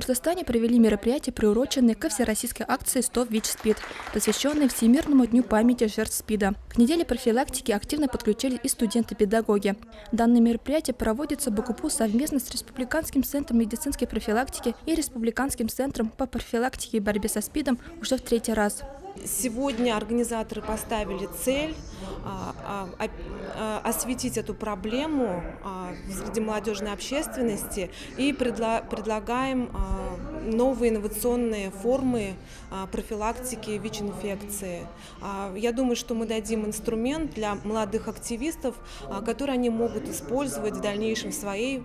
Башкортостане провели мероприятие, приуроченное ко всероссийской акции «Стоп ВИЧ-СПИД», посвященной Всемирному дню памяти жертв СПИДа. К неделе профилактики активно подключились и студенты-педагоги. Данное мероприятие проводится БГУПУ совместно с Республиканским центром медицинской профилактики и Республиканским центром по профилактике и борьбе со СПИДом уже в третий раз. Сегодня организаторы поставили цель осветить эту проблему среди молодежной общественности и предлагаем новые инновационные формы профилактики ВИЧ-инфекции. Я думаю, что мы дадим инструмент для молодых активистов, который они могут использовать в дальнейшем в своей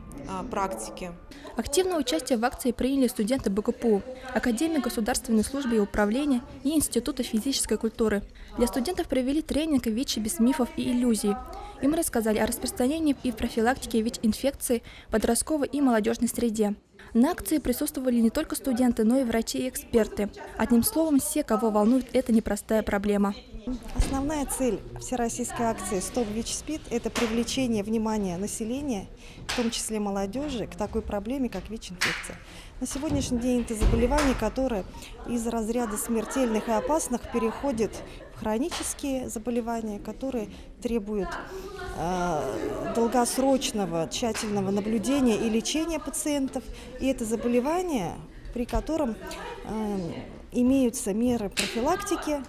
практике. Активное участие в акции приняли студенты БГУПУ, Академии государственной службы и управления и Института физической культуры. Для студентов провели тренинг «ВИЧ без мифов и иллюзий». Им рассказали о распространении и профилактике ВИЧ-инфекции в подростковой и молодежной среде. На акции присутствовали не только студенты, но и врачи и эксперты. Одним словом, все, кого волнует эта непростая проблема. Основная цель всероссийской акции «Стоп ВИЧ-СПИД» – это привлечение внимания населения, в том числе молодежи, к такой проблеме, как ВИЧ-инфекция. На сегодняшний день это заболевание, которое из разряда смертельных и опасных переходит в хронические заболевания, которые требуют долгосрочного тщательного наблюдения и лечения пациентов. И это заболевание, при котором имеются меры профилактики,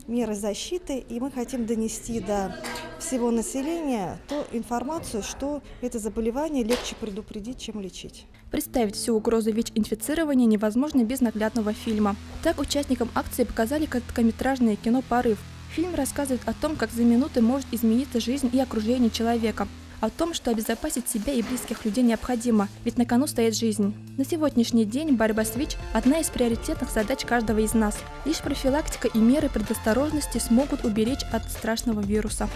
меры защиты, и мы хотим донести до всего населения ту информацию, что это заболевание легче предупредить, чем лечить. Представить всю угрозу ВИЧ-инфицирования невозможно без наглядного фильма. Так участникам акции показали короткометражное кино «Порыв». Фильм рассказывает о том, как за минуты может измениться жизнь и окружение человека. О том, что обезопасить себя и близких людей необходимо, ведь на кону стоит жизнь. На сегодняшний день борьба с ВИЧ – одна из приоритетных задач каждого из нас. Лишь профилактика и меры предосторожности смогут уберечь от страшного вируса.